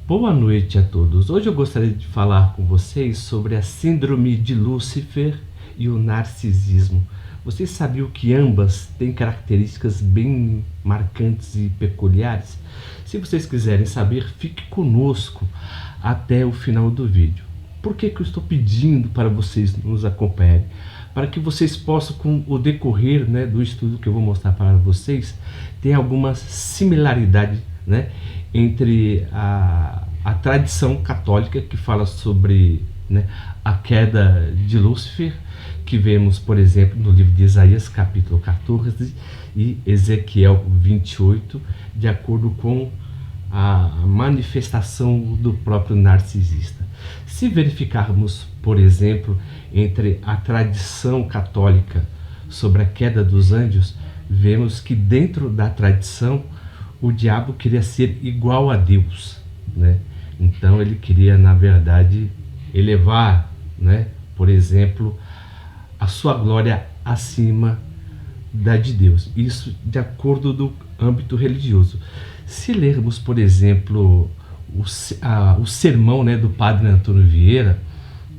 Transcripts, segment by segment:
Boa noite a todos. Hoje eu gostaria de falar com vocês sobre a síndrome de Lúcifer e o narcisismo. Vocês sabiam que ambas têm características bem marcantes e peculiares? Se vocês quiserem saber, fique conosco até o final do vídeo. Por que eu estou pedindo para vocês nos acompanharem? Para que vocês possam, com o decorrer do estudo que eu vou mostrar para vocês, tem algumas similaridades entre a tradição católica que fala sobre a queda de Lúcifer, que vemos, por exemplo, no livro de Isaías, capítulo 14 e Ezequiel 28, de acordo com a manifestação do próprio narcisista. Se verificarmos, por exemplo, entre a tradição católica sobre a queda dos anjos, vemos que dentro da tradição o diabo queria ser igual a Deus, Então ele queria, na verdade, elevar, por exemplo, a sua glória acima da de Deus. Isso de acordo do âmbito religioso. Se lermos, por exemplo, o sermão do Padre Antônio Vieira,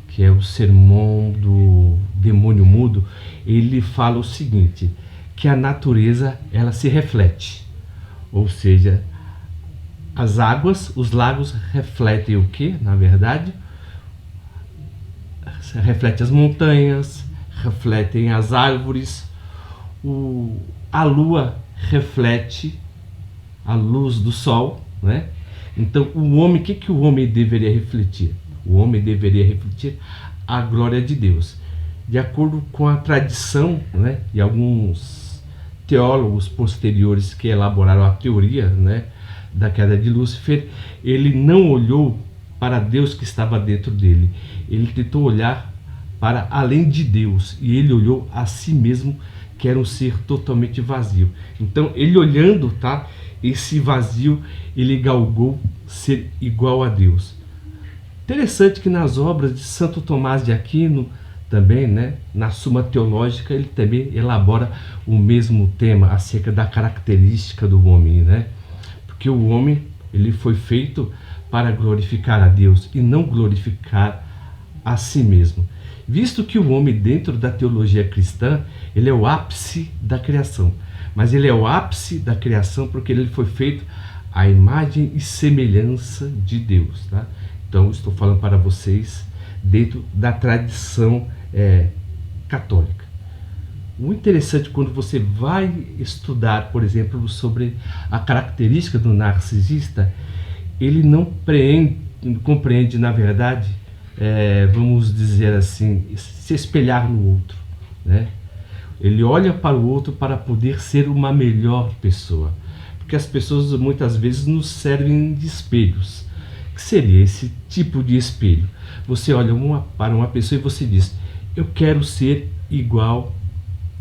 que é o sermão do demônio mudo, ele fala o seguinte, que a natureza ela se reflete, ou seja, as águas, os lagos refletem o que? Na verdade, reflete as montanhas, refletem as árvores, a lua reflete a luz do sol, Então o homem, o que o homem deveria refletir? O homem deveria refletir a glória de Deus. De acordo com a tradição, e alguns teólogos posteriores que elaboraram a teoria, da queda de Lúcifer, ele não olhou para Deus que estava dentro dele. Ele tentou olhar para além de Deus e ele olhou a si mesmo, que era um ser totalmente vazio. Então ele olhando, esse vazio, ele galgou ser igual a Deus. Interessante que nas obras de Santo Tomás de Aquino, também, na Suma Teológica, ele também elabora o mesmo tema acerca da característica do homem, Porque o homem, ele foi feito para glorificar a Deus e não glorificar a si mesmo. Visto que o homem, dentro da teologia cristã, ele é o ápice da criação. Mas ele é o ápice da criação porque ele foi feito à imagem e semelhança de Deus. Então, estou falando para vocês dentro da tradição católica. O interessante, quando você vai estudar, por exemplo, sobre a característica do narcisista, ele não compreende, na verdade, vamos dizer assim, se espelhar no outro, Ele olha para o outro para poder ser uma melhor pessoa, porque as pessoas muitas vezes nos servem de espelhos. O que seria esse tipo de espelho? Você olha para uma pessoa e você diz, eu quero ser igual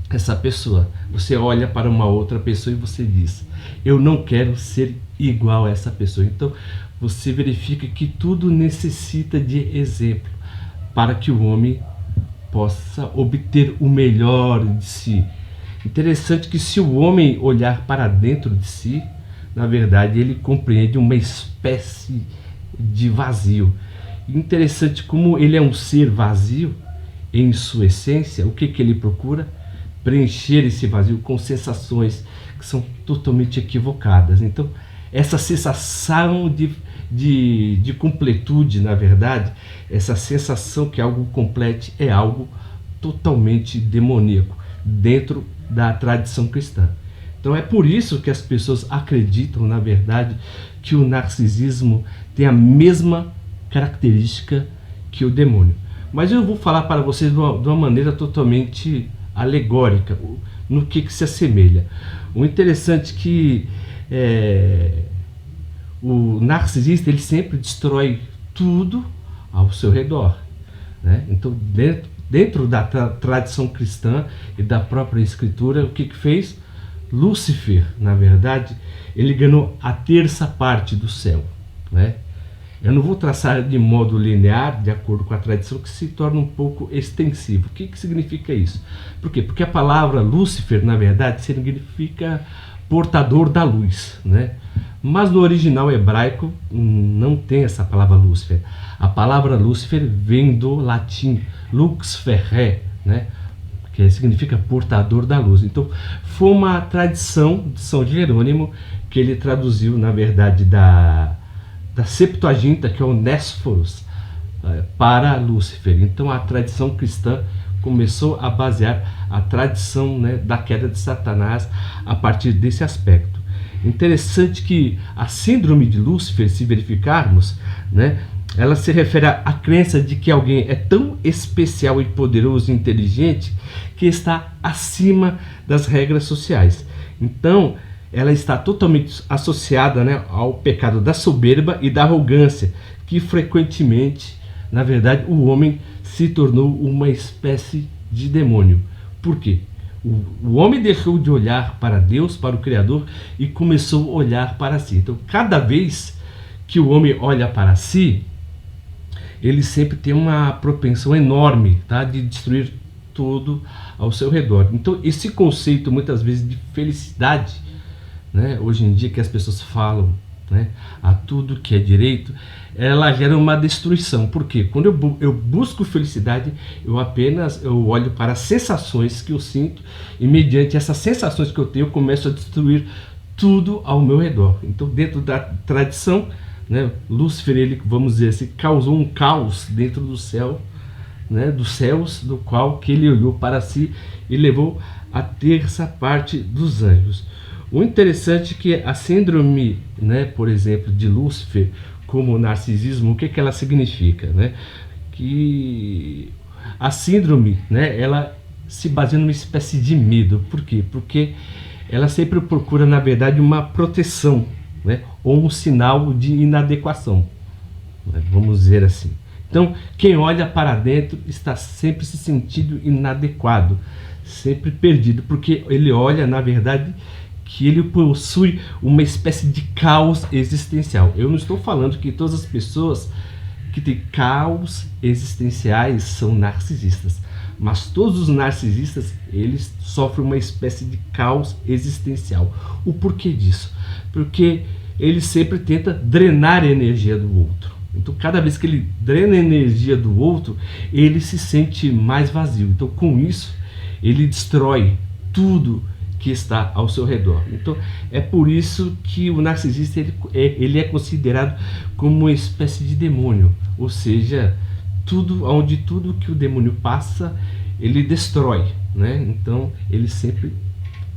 a essa pessoa. Você olha para uma outra pessoa e você diz, eu não quero ser igual a essa pessoa. Então você verifica que tudo necessita de exemplo para que o homem possa obter o melhor de si. Interessante que se o homem olhar para dentro de si, na verdade ele compreende uma espécie de vazio. Interessante como ele é um ser vazio em sua essência. O que ele procura? Preencher esse vazio com sensações que são totalmente equivocadas. Então essa sensação de completude, na verdade, essa sensação que algo complete é algo totalmente demoníaco dentro da tradição cristã. Então é por isso que as pessoas acreditam, na verdade, que o narcisismo tem a mesma característica que o demônio. Mas eu vou falar para vocês de uma maneira totalmente alegórica, no que se assemelha. O interessante é que o narcisista, ele sempre destrói tudo ao seu redor, Então dentro da tradição cristã e da própria escritura, o que fez? Lúcifer, na verdade, ele ganhou a terça parte do céu, Eu não vou traçar de modo linear, de acordo com a tradição, que se torna um pouco extensivo. O que significa isso? Por quê? Porque a palavra Lúcifer, na verdade, significa portador da luz, né? Mas no original hebraico não tem essa palavra Lúcifer. A palavra Lúcifer vem do latim lux ferre, né? Que significa portador da luz. Então foi uma tradição de São Jerônimo que ele traduziu, na verdade, da Septuaginta, que é o Nésforos, para Lúcifer. Então a tradição cristã começou a basear a tradição, né, da queda de Satanás a partir desse aspecto. Interessante que a síndrome de Lúcifer, se verificarmos, né, ela se refere à crença de que alguém é tão especial e poderoso e inteligente que está acima das regras sociais. Então, ela está totalmente associada, né, ao pecado da soberba e da arrogância, que frequentemente, na verdade, o homem se tornou uma espécie de demônio. Por quê? O homem deixou de olhar para Deus, para o Criador, e começou a olhar para si. Então, cada vez que o homem olha para si, ele sempre tem uma propensão enorme, tá, de destruir tudo ao seu redor. Então, esse conceito, muitas vezes, de felicidade, né, hoje em dia que as pessoas falam, né, a tudo que é direito, ela gera uma destruição. Por quê? Quando eu busco felicidade, eu olho para as sensações que eu sinto, e mediante essas sensações que eu tenho, eu começo a destruir tudo ao meu redor. Então, dentro da tradição, né, Lúcifer, ele, vamos dizer assim, causou um caos dentro do céu, né, dos céus, do qual que ele olhou para si e levou a terça parte dos anjos. O interessante é que a síndrome, né, por exemplo, de Lúcifer, como o narcisismo, o que ela significa, né? Que a síndrome, né, ela se baseia numa espécie de medo. Por quê? Porque ela sempre procura, na verdade, uma proteção, né, ou um sinal de inadequação, né, vamos dizer assim. Então, quem olha para dentro está sempre se sentindo inadequado, sempre perdido, porque ele olha, na verdade, que ele possui uma espécie de caos existencial. Eu não estou falando que todas as pessoas que têm caos existenciais são narcisistas, mas todos os narcisistas, eles sofrem uma espécie de caos existencial. O porquê disso? Porque ele sempre tenta drenar a energia do outro. Então, cada vez que ele drena a energia do outro, ele se sente mais vazio. Então, com isso, ele destrói tudo que está ao seu redor. Então, é por isso que o narcisista ele é considerado como uma espécie de demônio, ou seja, tudo que o demônio passa, ele destrói, né? Então, ele sempre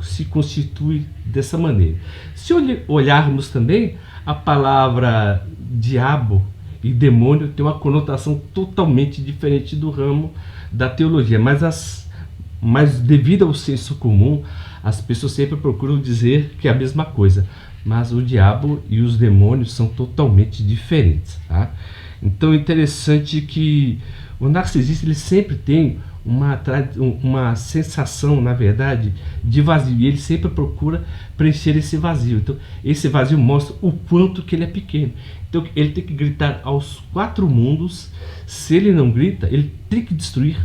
se constitui dessa maneira. Se olharmos também, a palavra diabo e demônio tem uma conotação totalmente diferente do ramo da teologia, mas devido ao senso comum, as pessoas sempre procuram dizer que é a mesma coisa, mas o diabo e os demônios são totalmente diferentes, tá? Então é interessante que o narcisista, ele sempre tem uma sensação, na verdade, de vazio, e ele sempre procura preencher esse vazio. Então esse vazio mostra o quanto que ele é pequeno. Então ele tem que gritar aos quatro mundos. Se ele não grita, ele tem que destruir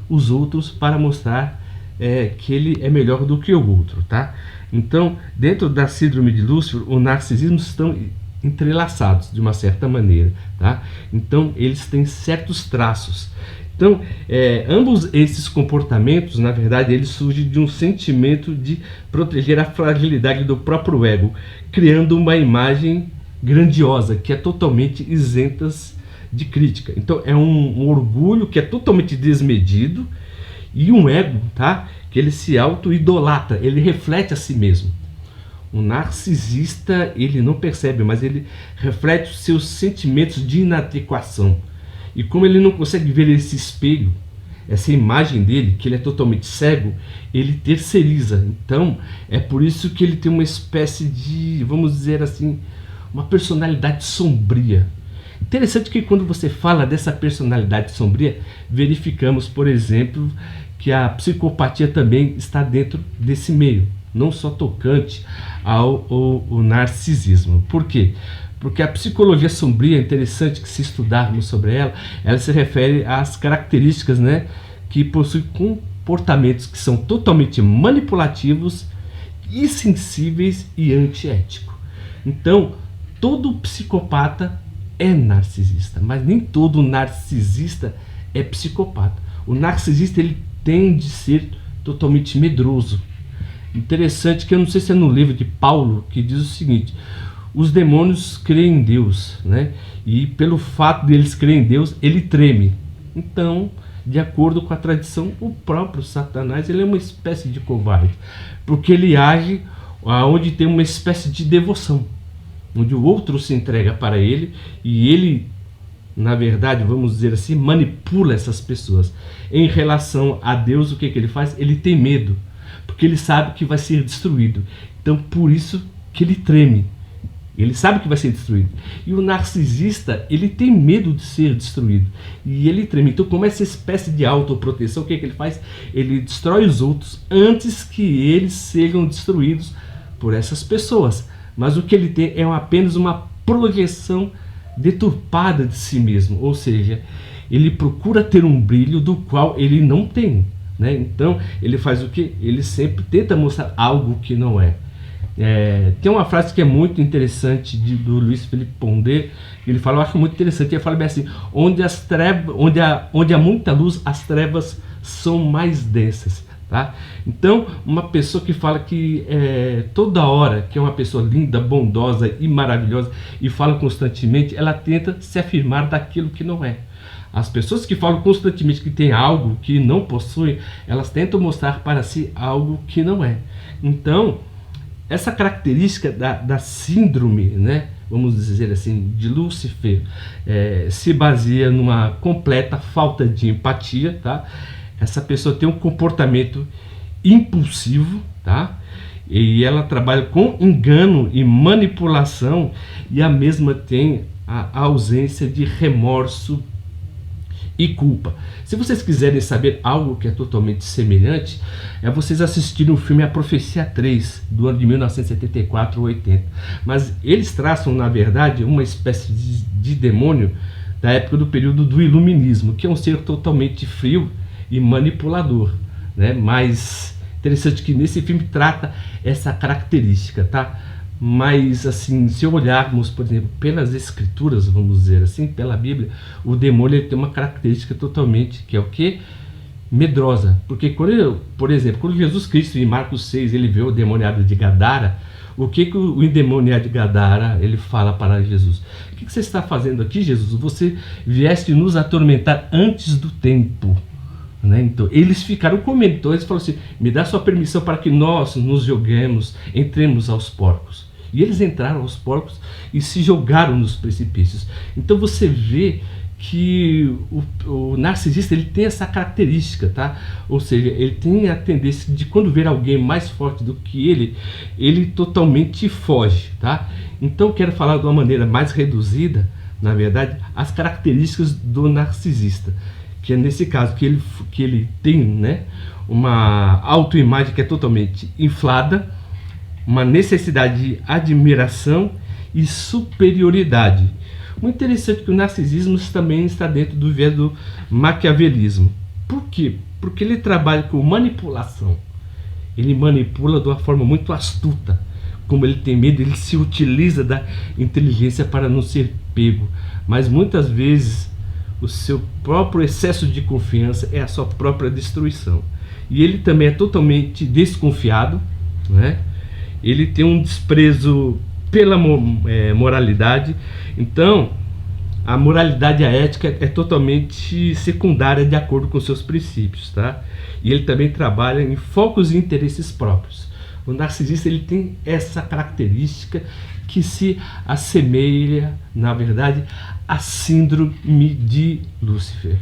os outros para mostrar que ele é melhor do que o outro, tá? Então, dentro da síndrome de Lúcifer, o narcisismo estão entrelaçados de uma certa maneira, tá? Então, eles têm certos traços. Então, ambos esses comportamentos, na verdade, eles surgem de um sentimento de proteger a fragilidade do próprio ego, criando uma imagem grandiosa que é totalmente isenta de crítica. Então, é um orgulho que é totalmente desmedido, e um ego, tá, que ele se auto-idolatra, ele reflete a si mesmo. O narcisista, ele não percebe, mas ele reflete os seus sentimentos de inadequação. E como ele não consegue ver esse espelho, essa imagem dele, que ele é totalmente cego, ele terceiriza. Então, é por isso que ele tem uma espécie de, vamos dizer assim, uma personalidade sombria. Interessante que quando você fala dessa personalidade sombria, verificamos, por exemplo, que a psicopatia também está dentro desse meio, não só tocante ao narcisismo. Por quê? Porque a psicologia sombria, é interessante que se estudarmos sobre ela se refere às características, né, que possuem comportamentos que são totalmente manipulativos, insensíveis e antiéticos. Então, todo psicopata é narcisista, mas nem todo narcisista é psicopata. O narcisista, ele tende a ser totalmente medroso. Interessante que eu não sei se é no livro de Paulo que diz o seguinte: os demônios creem em Deus, né? E pelo fato deles crerem em Deus, ele treme. Então, de acordo com a tradição, o próprio Satanás, ele é uma espécie de covarde, porque ele age onde tem uma espécie de devoção, onde o outro se entrega para ele e ele, na verdade, vamos dizer assim, manipula essas pessoas. Em relação a Deus, o que ele faz? Ele tem medo, porque ele sabe que vai ser destruído. Então, por isso que ele treme. Ele sabe que vai ser destruído. E o narcisista, ele tem medo de ser destruído. E ele treme. Então, como essa espécie de autoproteção, o que ele faz? Ele destrói os outros antes que eles sejam destruídos por essas pessoas. Mas o que ele tem é apenas uma projeção deturpada de si mesmo. Ou seja, ele procura ter um brilho do qual ele não tem, né? Então, ele faz o quê? Ele sempre tenta mostrar algo que não é. Tem uma frase que é muito interessante do Luiz Felipe Pondé. Ele fala, eu acho muito interessante. Ele fala bem assim: onde há muita luz, as trevas são mais densas, tá? Então, uma pessoa que fala que toda hora que é uma pessoa linda, bondosa e maravilhosa e fala constantemente, ela tenta se afirmar daquilo que não é. As pessoas que falam constantemente que tem algo que não possuem, elas tentam mostrar para si algo que não é. Então, essa característica da síndrome, né, vamos dizer assim, de Lúcifer, se baseia numa completa falta de empatia, tá? Essa pessoa tem um comportamento impulsivo, tá? E ela trabalha com engano e manipulação, e a mesma tem a ausência de remorso e culpa. Se vocês quiserem saber algo que é totalmente semelhante, vocês assistirem o filme A Profecia 3, do ano de 1974 ou 80. Mas eles traçam, na verdade, uma espécie de demônio da época do período do Iluminismo, que é um ser totalmente frio e manipulador, né? Mas interessante que nesse filme trata essa característica, tá? Mas, assim, se olharmos, por exemplo, pelas escrituras, vamos dizer assim, pela Bíblia, o demônio ele tem uma característica totalmente, que é o quê? Medrosa. Porque, por exemplo, quando Jesus Cristo, em Marcos 6, ele vê o endemoniado de Gadara, o que o endemoniado de Gadara, ele fala para Jesus? O que você está fazendo aqui, Jesus? Você vieste nos atormentar antes do tempo. Né? Então, eles ficaram comentando, eles falaram assim: me dá sua permissão para que nós nos joguemos, entremos aos porcos. E eles entraram aos porcos e se jogaram nos precipícios. Então você vê que o narcisista ele tem essa característica, tá? Ou seja, ele tem a tendência de, quando ver alguém mais forte do que ele totalmente foge, tá? Então quero falar de uma maneira mais reduzida, na verdade, as características do narcisista, que é nesse caso que ele tem, né, uma autoimagem que é totalmente inflada, uma necessidade de admiração e superioridade. Muito interessante que o narcisismo também está dentro do viés do maquiavelismo. Por quê? Porque ele trabalha com manipulação. Ele manipula de uma forma muito astuta. Como ele tem medo, ele se utiliza da inteligência para não ser pego. Mas muitas vezes o seu próprio excesso de confiança é a sua própria destruição. E ele também é totalmente desconfiado, né? Ele tem um desprezo pela moralidade. Então, a moralidade e a ética é totalmente secundária de acordo com seus princípios, tá? E ele também trabalha em focos e interesses próprios. O narcisista ele tem essa característica que se assemelha, na verdade, à síndrome de Lúcifer.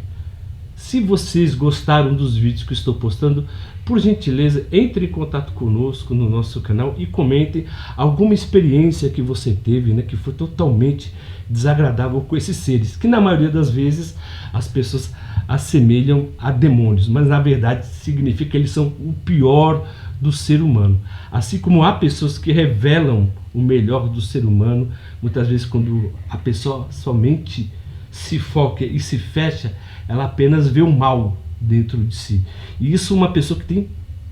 Se vocês gostaram dos vídeos que estou postando, por gentileza, entre em contato conosco no nosso canal e comentem alguma experiência que você teve, né, que foi totalmente desagradável com esses seres, que na maioria das vezes as pessoas assemelham a demônios, mas na verdade significa que eles são o pior do ser humano. Assim como há pessoas que revelam o melhor do ser humano, muitas vezes quando a pessoa somente se foca e se fecha, ela apenas vê o mal dentro de si. E isso uma pessoa que tem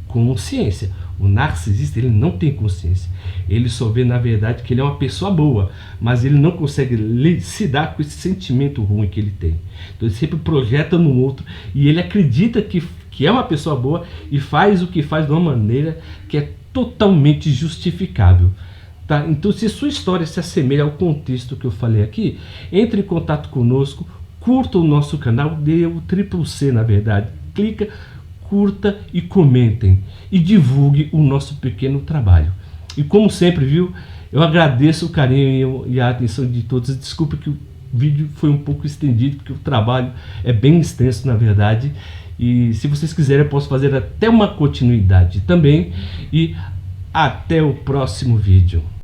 consciência. O narcisista, ele não tem consciência. Ele só vê, na verdade, que ele é uma pessoa boa, mas ele não consegue se dar com esse sentimento ruim que ele tem. Então ele sempre projeta no outro e ele acredita que é uma pessoa boa e faz o que faz de uma maneira que é totalmente justificável. Tá? Então, se sua história se assemelha ao contexto que eu falei aqui, entre em contato conosco, curta o nosso canal, dê o C, na verdade. Clica, curta e comentem. E divulgue o nosso pequeno trabalho. E como sempre, viu? Eu agradeço o carinho e a atenção de todos. Desculpe que o vídeo foi um pouco estendido, porque o trabalho é bem extenso, na verdade. E se vocês quiserem, eu posso fazer até uma continuidade também. E até o próximo vídeo.